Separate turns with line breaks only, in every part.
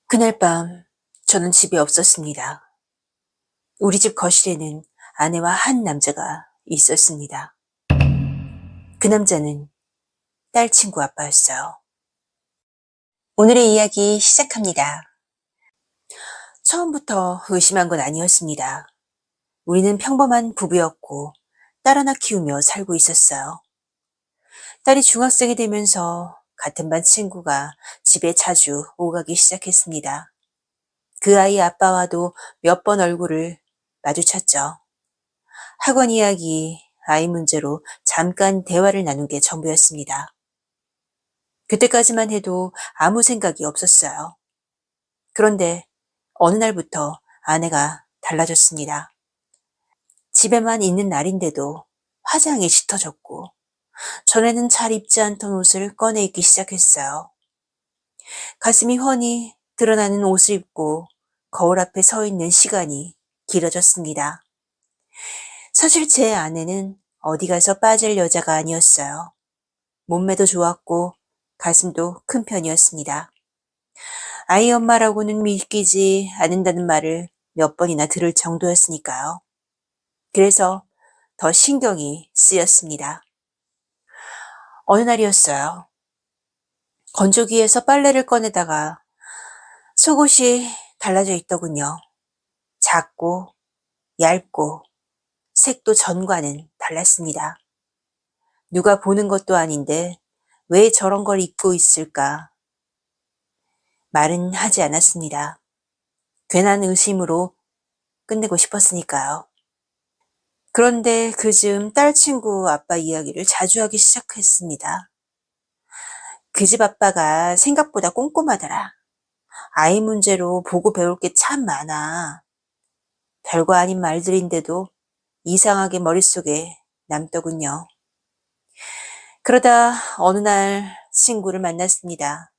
그날 밤 저는 집에 없었습니다. 우리 집 거실에는 아내와 한 남자가 있었습니다. 그 남자는 딸 친구 아빠였어요. 오늘의 이야기 시작합니다. 처음부터 의심한 건 아니었습니다. 우리는 평범한 부부였고 딸 하나 키우며 살고 있었어요. 딸이 중학생이 되면서 같은 반 친구가 집에 자주 오가기 시작했습니다. 그 아이 아빠와도 몇 번 얼굴을 마주쳤죠. 학원 이야기, 아이 문제로 잠깐 대화를 나눈 게 전부였습니다. 그때까지만 해도 아무 생각이 없었어요. 그런데 어느 날부터 아내가 달라졌습니다. 집에만 있는 날인데도 화장이 짙어졌고 전에는 잘 입지 않던 옷을 꺼내 입기 시작했어요. 가슴이 훤히 드러나는 옷을 입고 거울 앞에 서 있는 시간이 길어졌습니다. 사실 제 아내는 어디 가서 빠질 여자가 아니었어요. 몸매도 좋았고 가슴도 큰 편이었습니다. 아이 엄마라고는 믿기지 않는다는 말을 몇 번이나 들을 정도였으니까요. 그래서 더 신경이 쓰였습니다. 어느 날이었어요. 건조기에서 빨래를 꺼내다가 속옷이 달라져 있더군요. 작고 얇고 색도 전과는 달랐습니다. 누가 보는 것도 아닌데 왜 저런 걸 입고 있을까? 말은 하지 않았습니다. 괜한 의심으로 끝내고 싶었으니까요. 그런데 그즈음 딸 친구 아빠 이야기를 자주 하기 시작했습니다. 그 집 아빠가 생각보다 꼼꼼하더라. 아이 문제로 보고 배울 게 참 많아. 별거 아닌 말들인데도 이상하게 머릿속에 남더군요. 그러다 어느 날 친구를 만났습니다.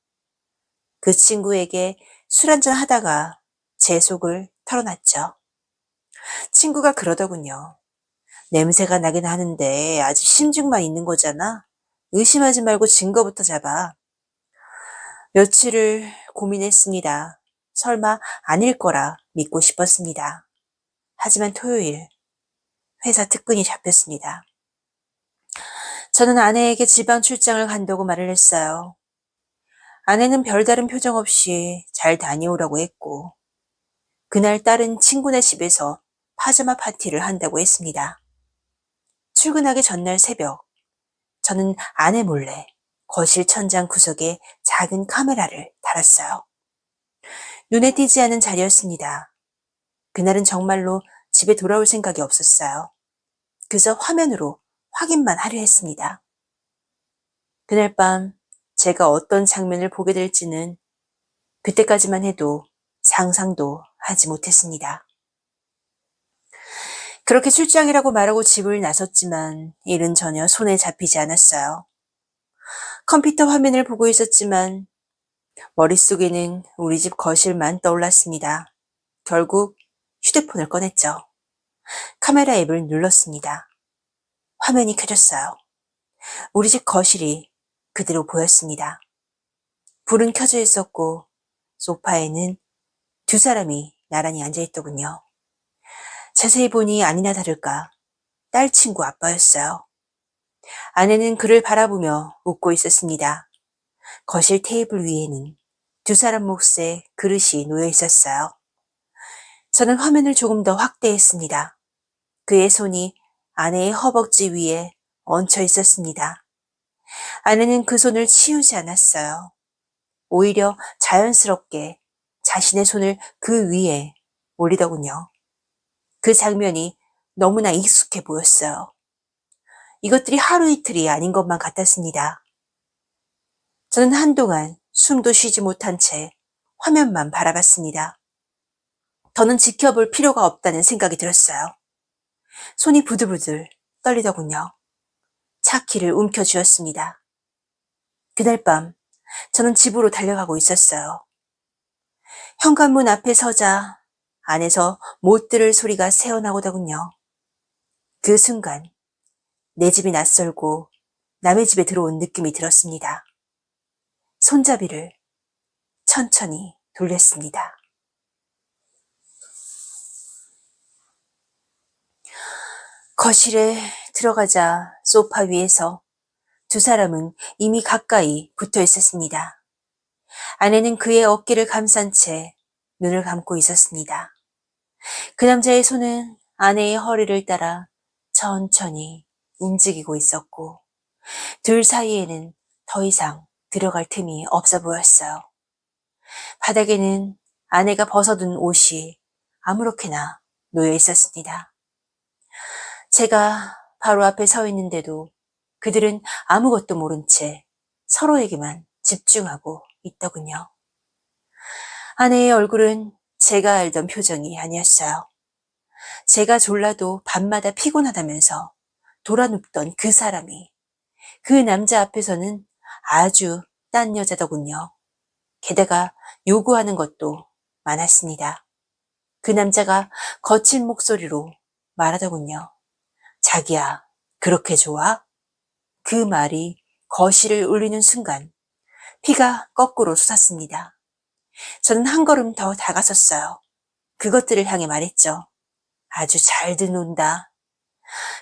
그 친구에게 술 한잔 하다가 제 속을 털어놨죠. 친구가 그러더군요. 냄새가 나긴 하는데 아직 심증만 있는 거잖아. 의심하지 말고 증거부터 잡아. 며칠을 고민했습니다. 설마 아닐 거라 믿고 싶었습니다. 하지만 토요일 회사 특근이 잡혔습니다. 저는 아내에게 지방 출장을 간다고 말을 했어요. 아내는 별다른 표정 없이 잘 다녀오라고 했고 그날 딸은 친구네 집에서 파자마 파티를 한다고 했습니다. 출근하기 전날 새벽 저는 아내 몰래 거실 천장 구석에 작은 카메라를 달았어요. 눈에 띄지 않은 자리였습니다. 그날은 정말로 집에 돌아올 생각이 없었어요. 그저 화면으로 확인만 하려 했습니다. 그날 밤 제가 어떤 장면을 보게 될지는 그때까지만 해도 상상도 하지 못했습니다. 그렇게 출장이라고 말하고 집을 나섰지만 일은 전혀 손에 잡히지 않았어요. 컴퓨터 화면을 보고 있었지만 머릿속에는 우리 집 거실만 떠올랐습니다. 결국 휴대폰을 꺼냈죠. 카메라 앱을 눌렀습니다. 화면이 켜졌어요. 우리 집 거실이 그대로 보였습니다. 불은 켜져 있었고 소파에는 두 사람이 나란히 앉아있더군요. 자세히 보니 아니나 다를까 딸 친구 아빠였어요. 아내는 그를 바라보며 웃고 있었습니다. 거실 테이블 위에는 두 사람 몫의 그릇이 놓여 있었어요. 저는 화면을 조금 더 확대했습니다. 그의 손이 아내의 허벅지 위에 얹혀 있었습니다. 아내는 그 손을 치우지 않았어요. 오히려 자연스럽게 자신의 손을 그 위에 올리더군요. 그 장면이 너무나 익숙해 보였어요. 이것들이 하루 이틀이 아닌 것만 같았습니다. 저는 한동안 숨도 쉬지 못한 채 화면만 바라봤습니다. 더는 지켜볼 필요가 없다는 생각이 들었어요. 손이 부들부들 떨리더군요. 차 키를 움켜쥐었습니다. 그날 밤 저는 집으로 달려가고 있었어요. 현관문 앞에 서자 안에서 못 들을 소리가 새어나오더군요. 그 순간 내 집이 낯설고 남의 집에 들어온 느낌이 들었습니다. 손잡이를 천천히 돌렸습니다. 거실에 들어가자 소파 위에서 두 사람은 이미 가까이 붙어 있었습니다. 아내는 그의 어깨를 감싼 채 눈을 감고 있었습니다. 그 남자의 손은 아내의 허리를 따라 천천히 움직이고 있었고 둘 사이에는 더 이상 들어갈 틈이 없어 보였어요. 바닥에는 아내가 벗어둔 옷이 아무렇게나 놓여 있었습니다. 제가 바로 앞에 서 있는데도 그들은 아무것도 모른 채 서로에게만 집중하고 있더군요. 아내의 얼굴은 제가 알던 표정이 아니었어요. 제가 졸라도 밤마다 피곤하다면서 돌아눕던 그 사람이 그 남자 앞에서는 아주 딴 여자더군요. 게다가 요구하는 것도 많았습니다. 그 남자가 거친 목소리로 말하더군요. 자기야, 그렇게 좋아? 그 말이 거실을 울리는 순간 피가 거꾸로 솟았습니다. 저는 한 걸음 더 다가섰어요. 그것들을 향해 말했죠. 아주 잘들 논다.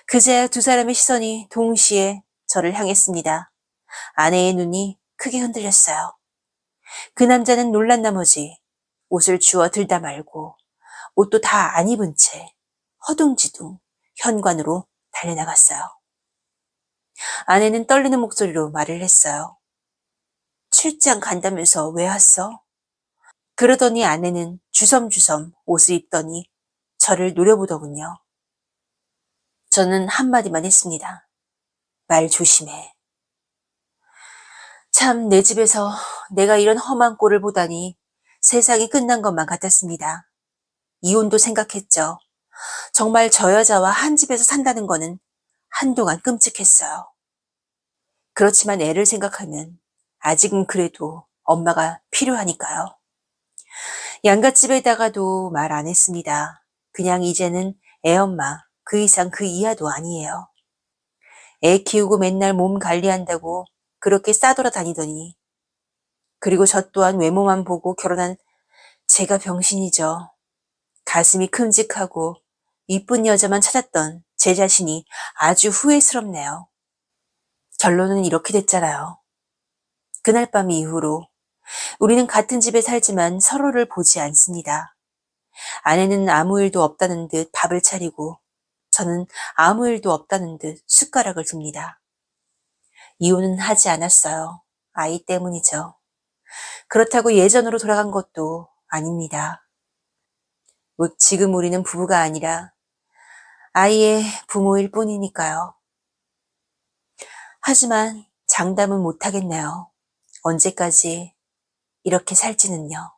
그제야 두 사람의 시선이 동시에 저를 향했습니다. 아내의 눈이 크게 흔들렸어요. 그 남자는 놀란 나머지 옷을 주워 들다 말고 옷도 다 안 입은 채 허둥지둥 현관으로 달려나갔어요. 아내는 떨리는 목소리로 말을 했어요. 출장 간다면서 왜 왔어? 그러더니 아내는 주섬주섬 옷을 입더니 저를 노려보더군요. 저는 한마디만 했습니다. 말 조심해. 참 내 집에서 내가 이런 험한 꼴을 보다니 세상이 끝난 것만 같았습니다. 이혼도 생각했죠. 정말 저 여자와 한 집에서 산다는 거는 한동안 끔찍했어요. 그렇지만 애를 생각하면 아직은 그래도 엄마가 필요하니까요. 양갓집에다가도 말 안 했습니다. 그냥 이제는 애엄마 그 이상 그 이하도 아니에요. 애 키우고 맨날 몸 관리한다고 그렇게 싸돌아다니더니 그리고 저 또한 외모만 보고 결혼한 제가 병신이죠. 가슴이 큼직하고 이쁜 여자만 찾았던 제 자신이 아주 후회스럽네요. 결론은 이렇게 됐잖아요. 그날 밤 이후로 우리는 같은 집에 살지만 서로를 보지 않습니다. 아내는 아무 일도 없다는 듯 밥을 차리고 저는 아무 일도 없다는 듯 숟가락을 듭니다. 이혼은 하지 않았어요. 아이 때문이죠. 그렇다고 예전으로 돌아간 것도 아닙니다. 지금 우리는 부부가 아니라 아이의 부모일 뿐이니까요. 하지만 장담은 못하겠네요. 언제까지 이렇게 살지는요.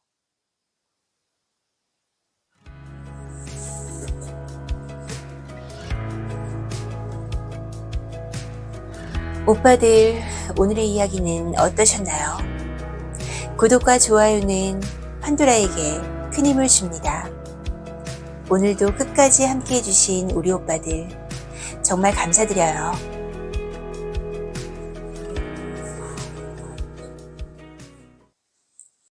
오빠들, 오늘의 이야기는 어떠셨나요? 구독과 좋아요는 판도라에게 큰 힘을 줍니다. 오늘도 끝까지 함께 해주신 우리 오빠들 정말 감사드려요.